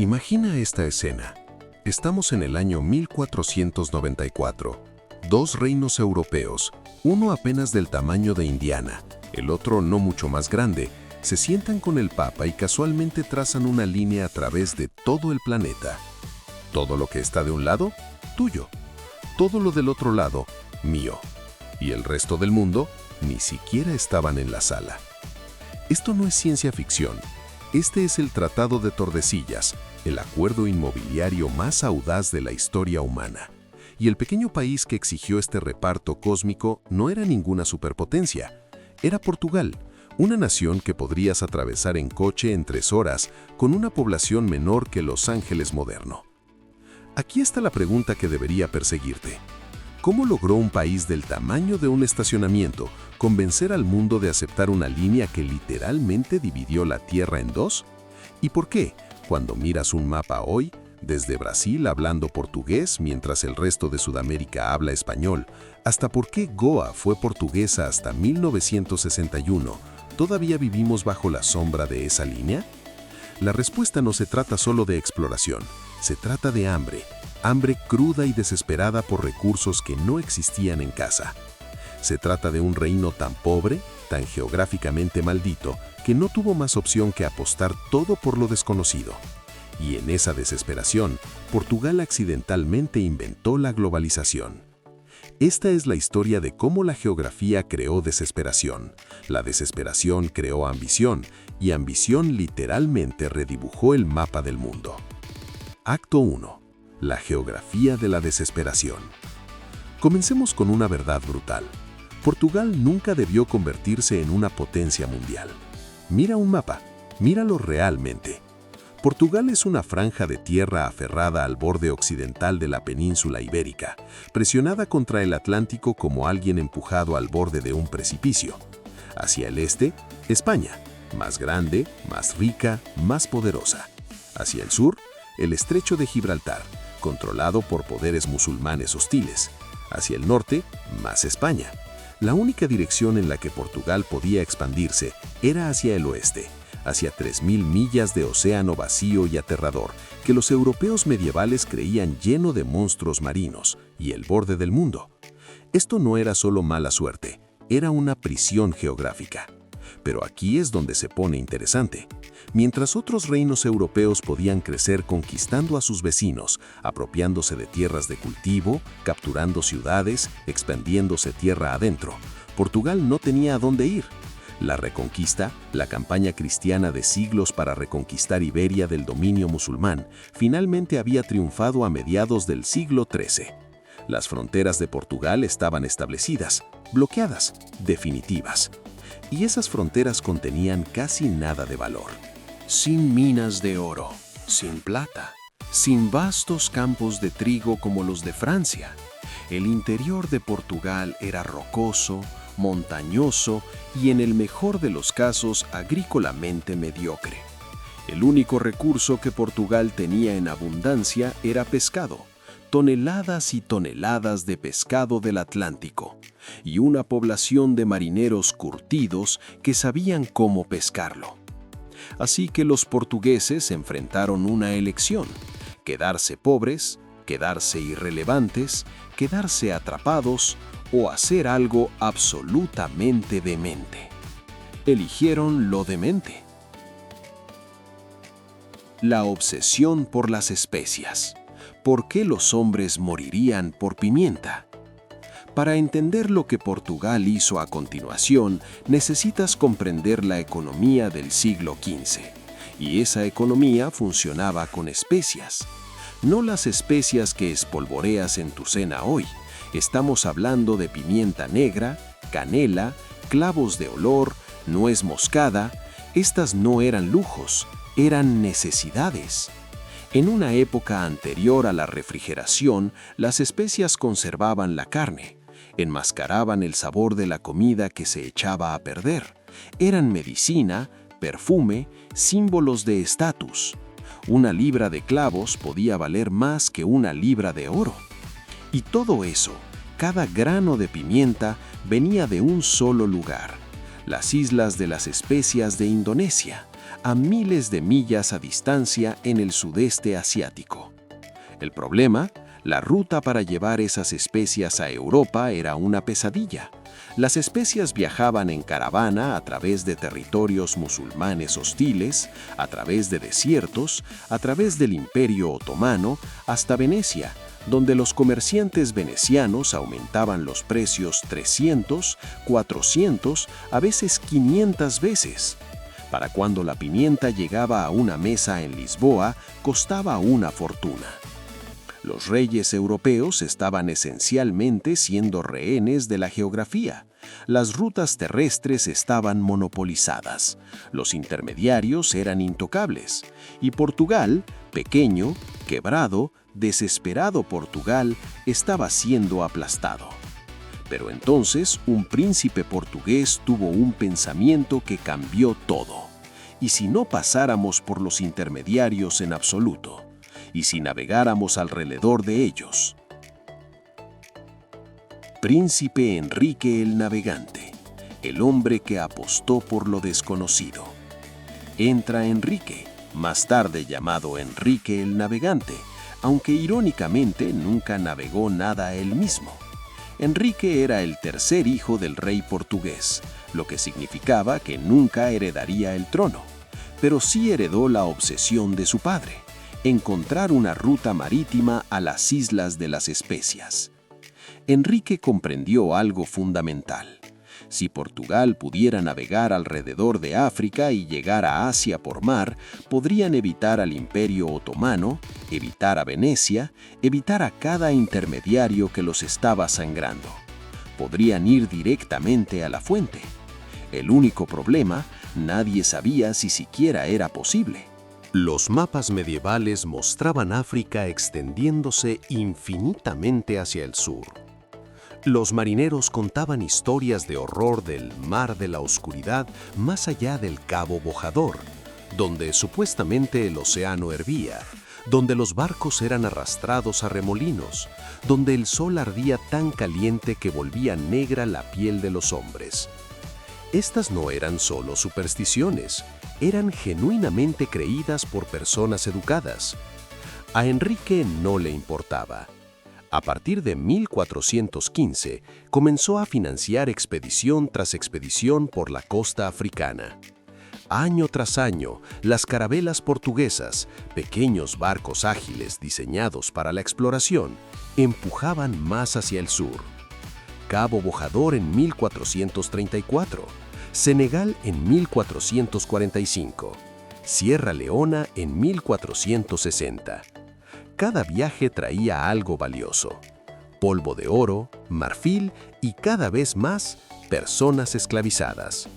Imagina esta escena. Estamos en el año 1494. Dos reinos europeos, uno apenas del tamaño de Indiana, el otro no mucho más grande, se sientan con el Papa y casualmente trazan una línea a través de todo el planeta. Todo lo que está de un lado, tuyo. Todo lo del otro lado, mío. Y el resto del mundo, ni siquiera estaban en la sala. Esto no es ciencia ficción. Este es el Tratado de Tordesillas, el acuerdo inmobiliario más audaz de la historia humana. Y el pequeño país que exigió este reparto cósmico no era ninguna superpotencia. Era Portugal, una nación que podrías atravesar en coche en 3 horas, con una población menor que Los Ángeles moderno. Aquí está la pregunta que debería perseguirte. ¿Cómo logró un país del tamaño de un estacionamiento convencer al mundo de aceptar una línea que literalmente dividió la Tierra en dos? ¿Y por qué, cuando miras un mapa hoy, desde Brasil hablando portugués mientras el resto de Sudamérica habla español, hasta por qué Goa fue portuguesa hasta 1961, todavía vivimos bajo la sombra de esa línea? La respuesta no se trata solo de exploración, se trata de hambre. Hambre cruda y desesperada por recursos que no existían en casa. Se trata de un reino tan pobre, tan geográficamente maldito, que no tuvo más opción que apostar todo por lo desconocido. Y en esa desesperación, Portugal accidentalmente inventó la globalización. Esta es la historia de cómo la geografía creó desesperación, la desesperación creó ambición, y ambición literalmente redibujó el mapa del mundo. Acto 1. La geografía de la desesperación. Comencemos con una verdad brutal. Portugal nunca debió convertirse en una potencia mundial. Mira un mapa, míralo realmente. Portugal es una franja de tierra aferrada al borde occidental de la península ibérica, presionada contra el Atlántico como alguien empujado al borde de un precipicio. Hacia el este, España, más grande, más rica, más poderosa. Hacia el sur, el estrecho de Gibraltar, controlado por poderes musulmanes hostiles. Hacia el norte, más España. La única dirección en la que Portugal podía expandirse era hacia el oeste, hacia 3.000 millas de océano vacío y aterrador, que los europeos medievales creían lleno de monstruos marinos, y el borde del mundo. Esto no era solo mala suerte, era una prisión geográfica. Pero aquí es donde se pone interesante. Mientras otros reinos europeos podían crecer conquistando a sus vecinos, apropiándose de tierras de cultivo, capturando ciudades, expandiéndose tierra adentro, Portugal no tenía a dónde ir. La Reconquista, la campaña cristiana de siglos para reconquistar Iberia del dominio musulmán, finalmente había triunfado a mediados del siglo XIII. Las fronteras de Portugal estaban establecidas, bloqueadas, definitivas. Y esas fronteras contenían casi nada de valor. Sin minas de oro, sin plata, sin vastos campos de trigo como los de Francia. El interior de Portugal era rocoso, montañoso y en el mejor de los casos agrícolamente mediocre. El único recurso que Portugal tenía en abundancia era pescado, toneladas y toneladas de pescado del Atlántico, y una población de marineros curtidos que sabían cómo pescarlo. Así que los portugueses enfrentaron una elección: quedarse pobres, quedarse irrelevantes, quedarse atrapados o hacer algo absolutamente demente. Eligieron lo demente. La obsesión por las especias. ¿Por qué los hombres morirían por pimienta? Para entender lo que Portugal hizo a continuación, necesitas comprender la economía del siglo XV. Y esa economía funcionaba con especias. No las especias que espolvoreas en tu cena hoy. Estamos hablando de pimienta negra, canela, clavos de olor, nuez moscada. Estas no eran lujos, eran necesidades. En una época anterior a la refrigeración, las especias conservaban la carne, enmascaraban el sabor de la comida que se echaba a perder. Eran medicina, perfume, símbolos de estatus. Una libra de clavos podía valer más que una libra de oro. Y todo eso, cada grano de pimienta, venía de un solo lugar: las islas de las especias de Indonesia. a miles de millas a distancia en el sudeste asiático. El problema, la ruta para llevar esas especias a Europa era una pesadilla. Las especias viajaban en caravana a través de territorios musulmanes hostiles, a través de desiertos, a través del Imperio Otomano, hasta Venecia, donde los comerciantes venecianos aumentaban los precios 300, 400, a veces 500 veces. Para cuando la pimienta llegaba a una mesa en Lisboa, costaba una fortuna. Los reyes europeos estaban esencialmente siendo rehenes de la geografía. Las rutas terrestres estaban monopolizadas, los intermediarios eran intocables, y Portugal, pequeño, quebrado, desesperado Portugal, estaba siendo aplastado. Pero entonces un príncipe portugués tuvo un pensamiento que cambió todo. ¿Y si no pasáramos por los intermediarios en absoluto? ¿Y si navegáramos alrededor de ellos? Príncipe Enrique el Navegante, el hombre que apostó por lo desconocido. Entra Enrique, más tarde llamado Enrique el Navegante, aunque irónicamente nunca navegó nada él mismo. Enrique era el tercer hijo del rey portugués, lo que significaba que nunca heredaría el trono, pero sí heredó la obsesión de su padre: encontrar una ruta marítima a las Islas de las Especias. Enrique comprendió algo fundamental. Si Portugal pudiera navegar alrededor de África y llegar a Asia por mar, podrían evitar al Imperio Otomano, evitar a Venecia, evitar a cada intermediario que los estaba sangrando. Podrían ir directamente a la fuente. El único problema, nadie sabía si siquiera era posible. Los mapas medievales mostraban África extendiéndose infinitamente hacia el sur. Los marineros contaban historias de horror del Mar de la Oscuridad más allá del Cabo Bojador, donde supuestamente el océano hervía, donde los barcos eran arrastrados a remolinos, donde el sol ardía tan caliente que volvía negra la piel de los hombres. Estas no eran solo supersticiones, eran genuinamente creídas por personas educadas. A Enrique no le importaba. A partir de 1415, comenzó a financiar expedición tras expedición por la costa africana. Año tras año, las carabelas portuguesas, pequeños barcos ágiles diseñados para la exploración, empujaban más hacia el sur. Cabo Bojador en 1434, Senegal en 1445, Sierra Leona en 1460. Cada viaje traía algo valioso: polvo de oro, marfil y cada vez más personas esclavizadas.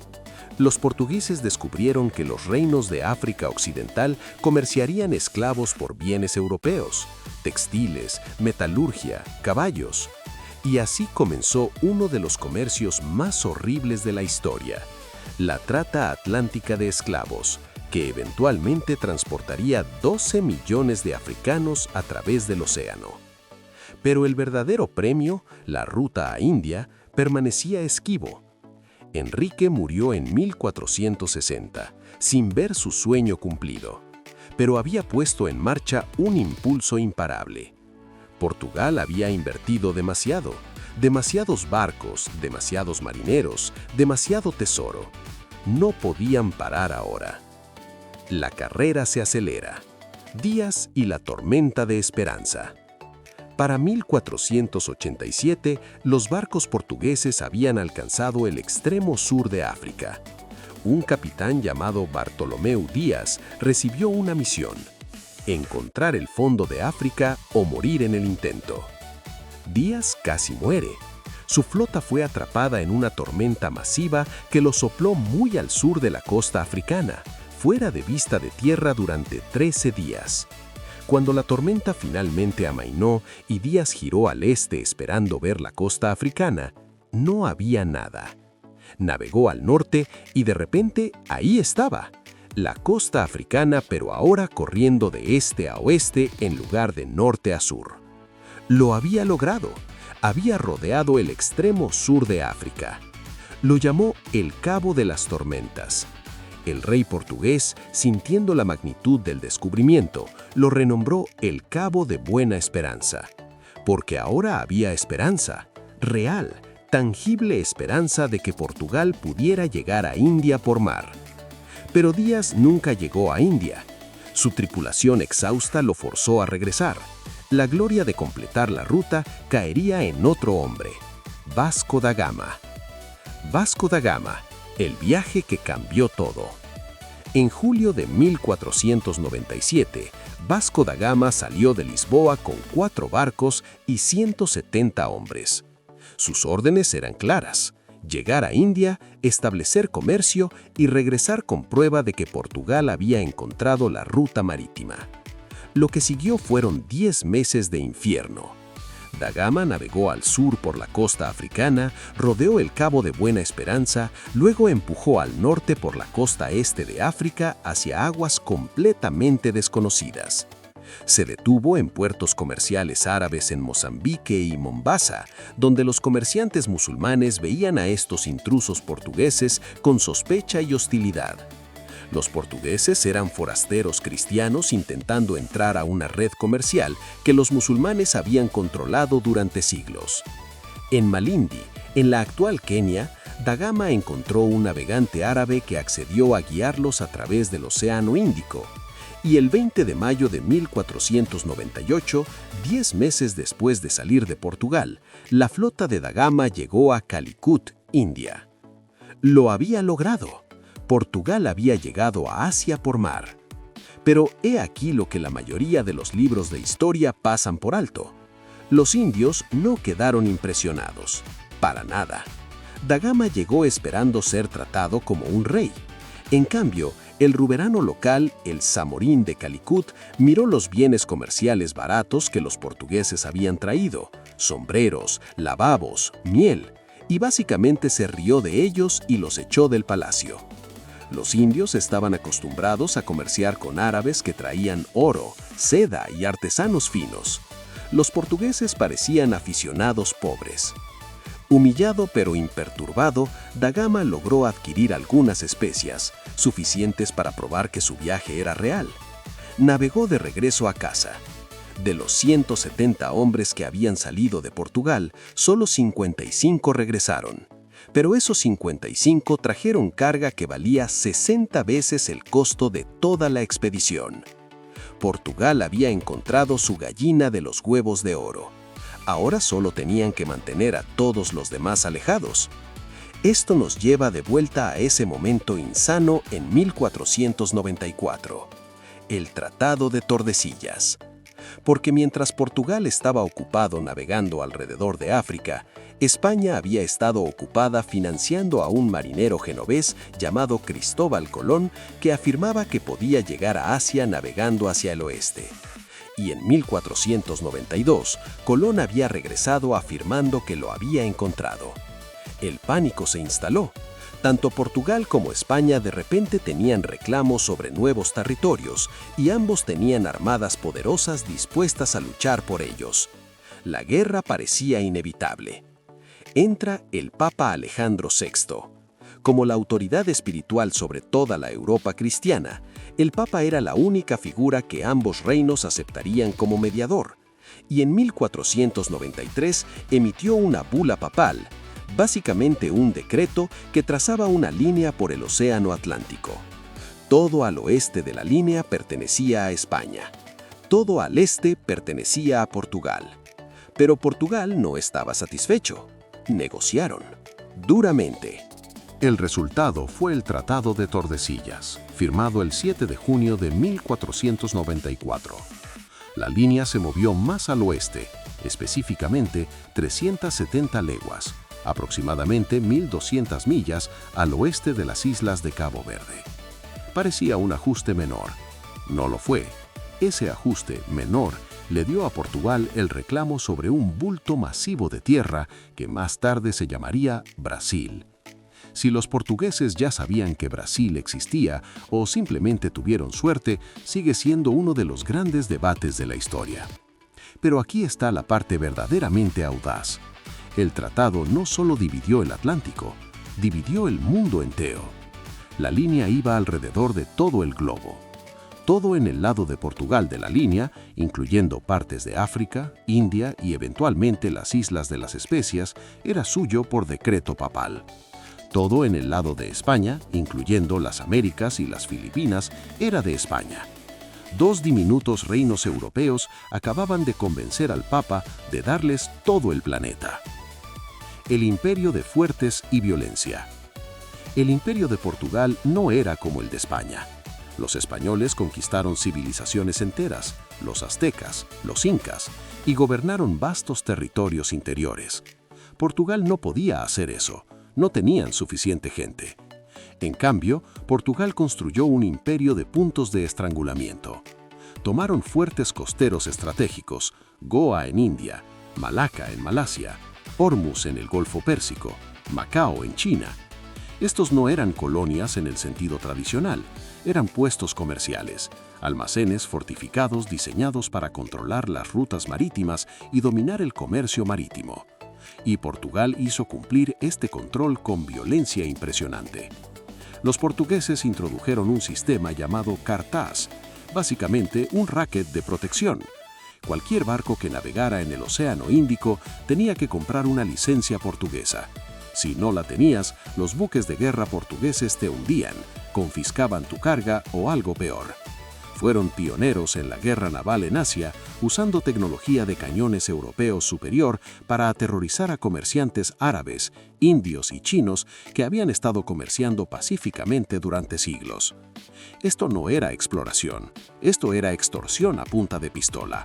Los portugueses descubrieron que los reinos de África Occidental comerciarían esclavos por bienes europeos, textiles, metalurgia, caballos. Y así comenzó uno de los comercios más horribles de la historia: la trata atlántica de esclavos, que eventualmente transportaría 12 millones de africanos a través del océano. Pero el verdadero premio, la ruta a India, permanecía esquivo. Enrique murió en 1460, sin ver su sueño cumplido, pero había puesto en marcha un impulso imparable. Portugal había invertido demasiado, demasiados barcos, demasiados marineros, demasiado tesoro. No podían parar ahora. La carrera se acelera. Díaz y la tormenta de esperanza. Para 1487, los barcos portugueses habían alcanzado el extremo sur de África. Un capitán llamado Bartolomeu Díaz recibió una misión: encontrar el fondo de África o morir en el intento. Díaz casi muere. Su flota fue atrapada en una tormenta masiva que lo sopló muy al sur de la costa africana, fuera de vista de tierra durante 13 días. Cuando la tormenta finalmente amainó y Díaz giró al este esperando ver la costa africana, no había nada. Navegó al norte y de repente ahí estaba, la costa africana, pero ahora corriendo de este a oeste en lugar de norte a sur. Lo había logrado. Había rodeado el extremo sur de África. Lo llamó el Cabo de las Tormentas. El rey portugués, sintiendo la magnitud del descubrimiento, lo renombró el Cabo de Buena Esperanza, porque ahora había esperanza, real, tangible esperanza de que Portugal pudiera llegar a India por mar. Pero Díaz nunca llegó a India. Su tripulación exhausta lo forzó a regresar. La gloria de completar la ruta caería en otro hombre, Vasco da Gama. Vasco da Gama, el viaje que cambió todo. En julio de 1497, Vasco da Gama salió de Lisboa con 4 barcos y 170 hombres. Sus órdenes eran claras: llegar a India, establecer comercio y regresar con prueba de que Portugal había encontrado la ruta marítima. Lo que siguió fueron 10 meses de infierno. Da Gama navegó al sur por la costa africana, rodeó el Cabo de Buena Esperanza, luego empujó al norte por la costa este de África hacia aguas completamente desconocidas. Se detuvo en puertos comerciales árabes en Mozambique y Mombasa, donde los comerciantes musulmanes veían a estos intrusos portugueses con sospecha y hostilidad. Los portugueses eran forasteros cristianos intentando entrar a una red comercial que los musulmanes habían controlado durante siglos. En Malindi, en la actual Kenia, Da Gama encontró un navegante árabe que accedió a guiarlos a través del Océano Índico. Y el 20 de mayo de 1498, 10 meses después de salir de Portugal, la flota de Da Gama llegó a Calicut, India. Lo había logrado. Portugal había llegado a Asia por mar. Pero he aquí lo que la mayoría de los libros de historia pasan por alto. Los indios no quedaron impresionados. Para nada. Da Gama llegó esperando ser tratado como un rey. En cambio, el ruberano local, el Zamorín de Calicut, miró los bienes comerciales baratos que los portugueses habían traído: sombreros, lavabos, miel, y básicamente se rió de ellos y los echó del palacio. Los indios estaban acostumbrados a comerciar con árabes que traían oro, seda y artesanos finos. Los portugueses parecían aficionados pobres. Humillado pero imperturbado, Da Gama logró adquirir algunas especias, suficientes para probar que su viaje era real. Navegó de regreso a casa. De los 170 hombres que habían salido de Portugal, solo 55 regresaron. Pero esos 55 trajeron carga que valía 60 veces el costo de toda la expedición. Portugal había encontrado su gallina de los huevos de oro. Ahora solo tenían que mantener a todos los demás alejados. Esto nos lleva de vuelta a ese momento insano en 1494, el Tratado de Tordesillas. Porque mientras Portugal estaba ocupado navegando alrededor de África, España había estado ocupada financiando a un marinero genovés llamado Cristóbal Colón, que afirmaba que podía llegar a Asia navegando hacia el oeste. Y en 1492, Colón había regresado afirmando que lo había encontrado. El pánico se instaló. Tanto Portugal como España de repente tenían reclamos sobre nuevos territorios y ambos tenían armadas poderosas dispuestas a luchar por ellos. La guerra parecía inevitable. Entra el Papa Alejandro VI. Como la autoridad espiritual sobre toda la Europa cristiana, el Papa era la única figura que ambos reinos aceptarían como mediador, y en 1493 emitió una bula papal, básicamente un decreto que trazaba una línea por el Océano Atlántico. Todo al oeste de la línea pertenecía a España. Todo al este pertenecía a Portugal. Pero Portugal no estaba satisfecho. Negociaron duramente. El resultado fue el Tratado de Tordesillas, firmado el 7 de junio de 1494. La línea se movió más al oeste, específicamente 370 leguas, aproximadamente 1.200 millas al oeste de las islas de Cabo Verde. Parecía un ajuste menor. No lo fue. Ese ajuste menor le dio a Portugal el reclamo sobre un bulto masivo de tierra que más tarde se llamaría Brasil. Si los portugueses ya sabían que Brasil existía o simplemente tuvieron suerte, sigue siendo uno de los grandes debates de la historia. Pero aquí está la parte verdaderamente audaz. El tratado no solo dividió el Atlántico, dividió el mundo entero. La línea iba alrededor de todo el globo. Todo en el lado de Portugal de la línea, incluyendo partes de África, India y eventualmente las Islas de las Especias, era suyo por decreto papal. Todo en el lado de España, incluyendo las Américas y las Filipinas, era de España. 2 diminutos reinos europeos acababan de convencer al Papa de darles todo el planeta. El imperio de fuertes y violencia. El imperio de Portugal no era como el de España. Los españoles conquistaron civilizaciones enteras, los aztecas, los incas, y gobernaron vastos territorios interiores. Portugal no podía hacer eso, no tenían suficiente gente. En cambio, Portugal construyó un imperio de puntos de estrangulamiento. Tomaron fuertes costeros estratégicos, Goa en India, Malaca en Malasia, Hormuz en el Golfo Pérsico, Macao en China. Estos no eran colonias en el sentido tradicional, eran puestos comerciales, almacenes fortificados diseñados para controlar las rutas marítimas y dominar el comercio marítimo. Y Portugal hizo cumplir este control con violencia impresionante. Los portugueses introdujeron un sistema llamado cartaz, básicamente un racket de protección. Cualquier barco que navegara en el Océano Índico tenía que comprar una licencia portuguesa. Si no la tenías, los buques de guerra portugueses te hundían, confiscaban tu carga o algo peor. Fueron pioneros en la guerra naval en Asia, usando tecnología de cañones europeos superior para aterrorizar a comerciantes árabes, indios y chinos que habían estado comerciando pacíficamente durante siglos. Esto no era exploración, esto era extorsión a punta de pistola.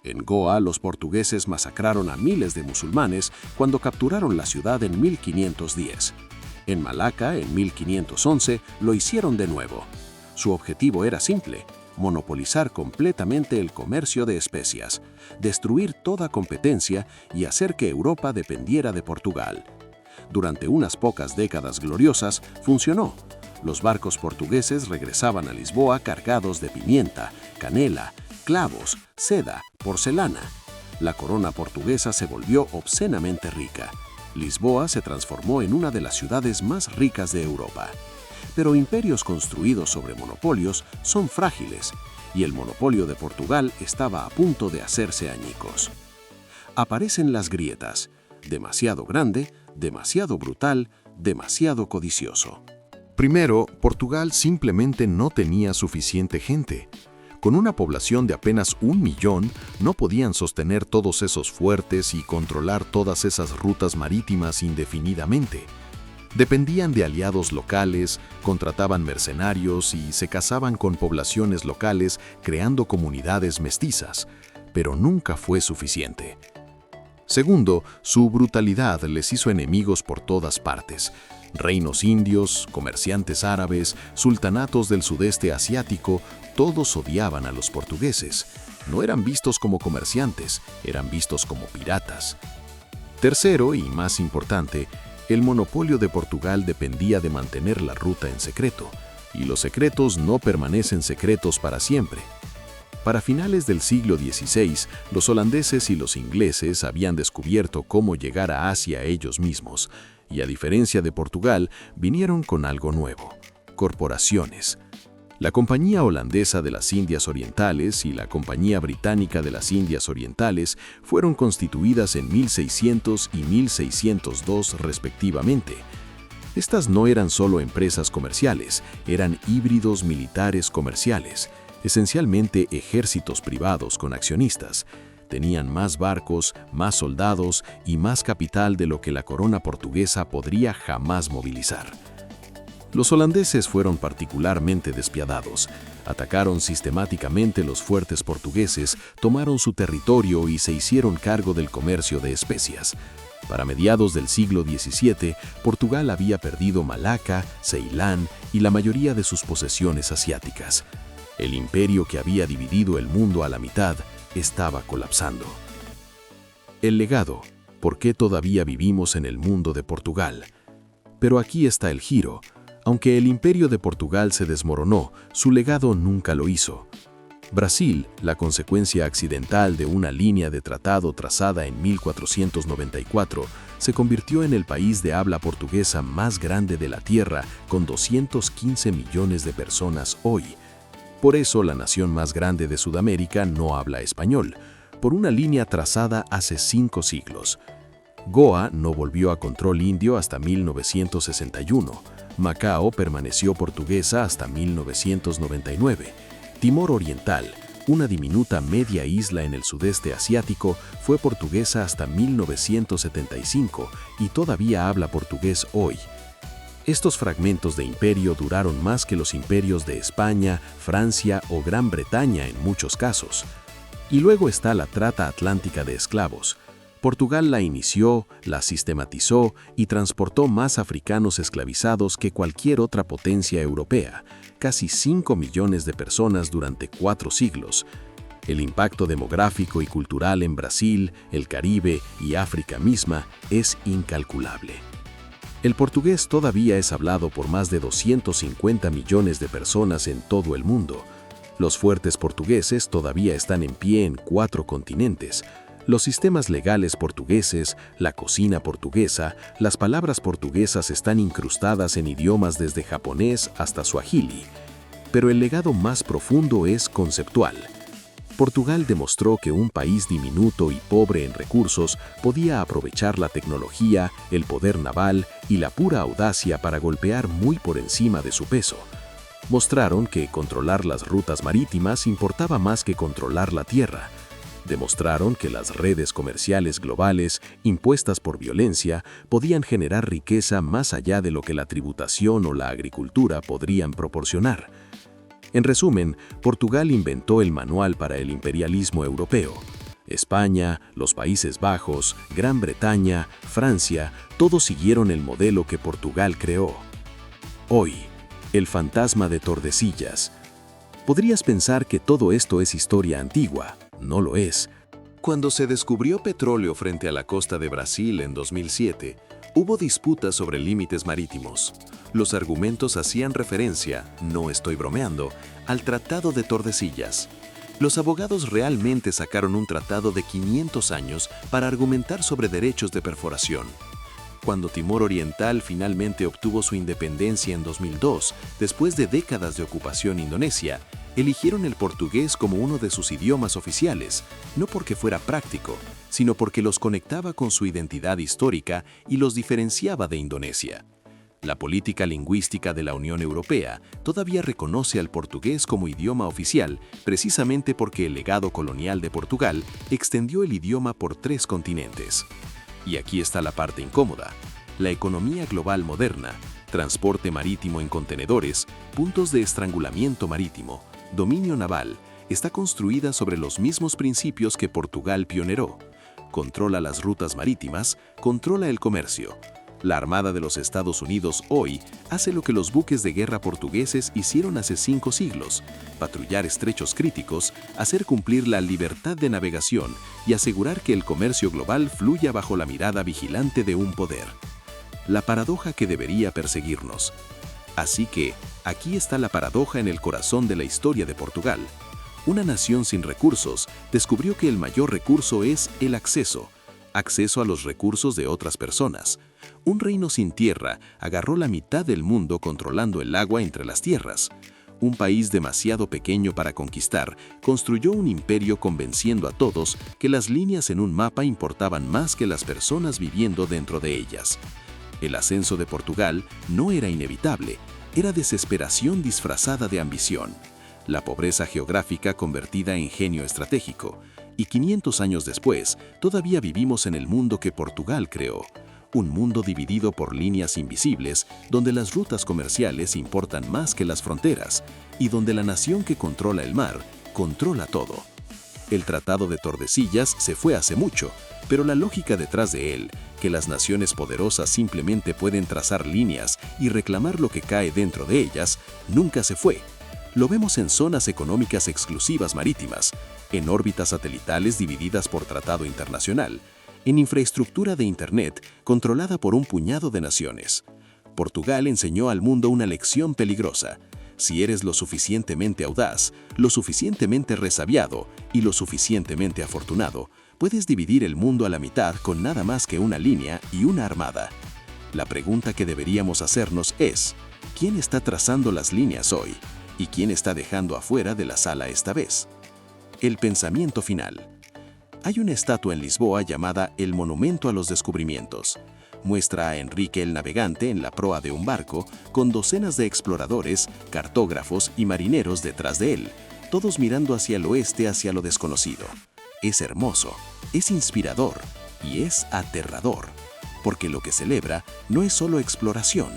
En Goa, los portugueses masacraron a miles de musulmanes cuando capturaron la ciudad en 1510. En Malaca, en 1511, lo hicieron de nuevo. Su objetivo era simple: monopolizar completamente el comercio de especias, destruir toda competencia y hacer que Europa dependiera de Portugal. Durante unas pocas décadas gloriosas, funcionó. Los barcos portugueses regresaban a Lisboa cargados de pimienta, canela, clavos, seda, porcelana. La corona portuguesa se volvió obscenamente rica. Lisboa se transformó en una de las ciudades más ricas de Europa. Pero imperios construidos sobre monopolios son frágiles, y el monopolio de Portugal estaba a punto de hacerse añicos. Aparecen las grietas: demasiado grande, demasiado brutal, demasiado codicioso. Primero, Portugal simplemente no tenía suficiente gente. Con una población de apenas 1 millón, no podían sostener todos esos fuertes y controlar todas esas rutas marítimas indefinidamente. Dependían de aliados locales, contrataban mercenarios y se casaban con poblaciones locales creando comunidades mestizas, pero nunca fue suficiente. Segundo, su brutalidad les hizo enemigos por todas partes. Reinos indios, comerciantes árabes, sultanatos del sudeste asiático, todos odiaban a los portugueses. No eran vistos como comerciantes, eran vistos como piratas. Tercero, y más importante, el monopolio de Portugal dependía de mantener la ruta en secreto, y los secretos no permanecen secretos para siempre. Para finales del siglo XVI, los holandeses y los ingleses habían descubierto cómo llegar a Asia ellos mismos, y a diferencia de Portugal, vinieron con algo nuevo: corporaciones. La Compañía Holandesa de las Indias Orientales y la Compañía Británica de las Indias Orientales fueron constituidas en 1600 y 1602 respectivamente. Estas no eran solo empresas comerciales, eran híbridos militares comerciales, esencialmente ejércitos privados con accionistas. Tenían más barcos, más soldados y más capital de lo que la corona portuguesa podría jamás movilizar. Los holandeses fueron particularmente despiadados. Atacaron sistemáticamente los fuertes portugueses, tomaron su territorio y se hicieron cargo del comercio de especias. Para mediados del siglo XVII, Portugal había perdido Malaca, Ceilán y la mayoría de sus posesiones asiáticas. El imperio que había dividido el mundo a la mitad estaba colapsando. El legado: ¿por qué todavía vivimos en el mundo de Portugal? Pero aquí está el giro. Aunque el imperio de Portugal se desmoronó, su legado nunca lo hizo. Brasil, la consecuencia accidental de una línea de tratado trazada en 1494, se convirtió en el país de habla portuguesa más grande de la Tierra, con 215 millones de personas hoy. Por eso, la nación más grande de Sudamérica no habla español, por una línea trazada hace 5 siglos. Goa no volvió a control indio hasta 1961. Macao permaneció portuguesa hasta 1999. Timor Oriental, una diminuta media isla en el sudeste asiático, fue portuguesa hasta 1975 y todavía habla portugués hoy. Estos fragmentos de imperio duraron más que los imperios de España, Francia o Gran Bretaña en muchos casos. Y luego está la trata atlántica de esclavos. Portugal la inició, la sistematizó y transportó más africanos esclavizados que cualquier otra potencia europea, casi 5 millones de personas durante 4 siglos. El impacto demográfico y cultural en Brasil, el Caribe y África misma es incalculable. El portugués todavía es hablado por más de 250 millones de personas en todo el mundo. Los fuertes portugueses todavía están en pie en 4 continentes. Los sistemas legales portugueses, la cocina portuguesa, las palabras portuguesas están incrustadas en idiomas desde japonés hasta suajili. Pero el legado más profundo es conceptual. Portugal demostró que un país diminuto y pobre en recursos podía aprovechar la tecnología, el poder naval y la pura audacia para golpear muy por encima de su peso. Mostraron que controlar las rutas marítimas importaba más que controlar la tierra. Demostraron que las redes comerciales globales, impuestas por violencia, podían generar riqueza más allá de lo que la tributación o la agricultura podrían proporcionar. En resumen, Portugal inventó el manual para el imperialismo europeo. España, los Países Bajos, Gran Bretaña, Francia, todos siguieron el modelo que Portugal creó. Hoy, el fantasma de Tordesillas. Podrías pensar que todo esto es historia antigua. No lo es. Cuando se descubrió petróleo frente a la costa de Brasil en 2007, hubo disputas sobre límites marítimos. Los argumentos hacían referencia, no estoy bromeando, al Tratado de Tordesillas. Los abogados realmente sacaron un tratado de 500 años para argumentar sobre derechos de perforación. Cuando Timor Oriental finalmente obtuvo su independencia en 2002, después de décadas de ocupación indonesia, eligieron el portugués como uno de sus idiomas oficiales, no porque fuera práctico, sino porque los conectaba con su identidad histórica y los diferenciaba de Indonesia. La política lingüística de la Unión Europea todavía reconoce al portugués como idioma oficial precisamente porque el legado colonial de Portugal extendió el idioma por 3 continentes. Y aquí está la parte incómoda. La economía global moderna, transporte marítimo en contenedores, puntos de estrangulamiento marítimo, dominio naval, está construida sobre los mismos principios que Portugal pioneró. Controla las rutas marítimas, controla el comercio. La Armada de los Estados Unidos hoy hace lo que los buques de guerra portugueses hicieron hace 5 siglos: patrullar estrechos críticos, hacer cumplir la libertad de navegación y asegurar que el comercio global fluya bajo la mirada vigilante de un poder. La paradoja que debería perseguirnos. Así que, aquí está la paradoja en el corazón de la historia de Portugal. Una nación sin recursos descubrió que el mayor recurso es el acceso a los recursos de otras personas. Un reino sin tierra agarró la mitad del mundo controlando el agua entre las tierras. Un país demasiado pequeño para conquistar construyó un imperio convenciendo a todos que las líneas en un mapa importaban más que las personas viviendo dentro de ellas. El ascenso de Portugal no era inevitable, era desesperación disfrazada de ambición. La pobreza geográfica convertida en genio estratégico. Y 500 años después, todavía vivimos en el mundo que Portugal creó. Un mundo dividido por líneas invisibles, donde las rutas comerciales importan más que las fronteras, y donde la nación que controla el mar, controla todo. El Tratado de Tordesillas se fue hace mucho, pero la lógica detrás de él, que las naciones poderosas simplemente pueden trazar líneas y reclamar lo que cae dentro de ellas, nunca se fue. Lo vemos en zonas económicas exclusivas marítimas, en órbitas satelitales divididas por tratado internacional, en infraestructura de Internet controlada por un puñado de naciones. Portugal enseñó al mundo una lección peligrosa. Si eres lo suficientemente audaz, lo suficientemente resabiado y lo suficientemente afortunado, puedes dividir el mundo a la mitad con nada más que una línea y una armada. La pregunta que deberíamos hacernos es, ¿quién está trazando las líneas hoy? ¿Y quién está dejando afuera de la sala esta vez? El pensamiento final. Hay una estatua en Lisboa llamada el Monumento a los Descubrimientos. Muestra a Enrique el Navegante en la proa de un barco, con docenas de exploradores, cartógrafos y marineros detrás de él, todos mirando hacia el oeste, hacia lo desconocido. Es hermoso, es inspirador y es aterrador, porque lo que celebra no es solo exploración,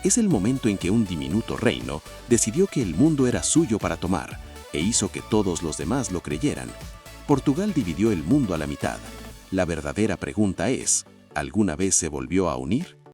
es el momento en que un diminuto reino decidió que el mundo era suyo para tomar e hizo que todos los demás lo creyeran. Portugal dividió el mundo a la mitad. La verdadera pregunta es, ¿alguna vez se volvió a unir?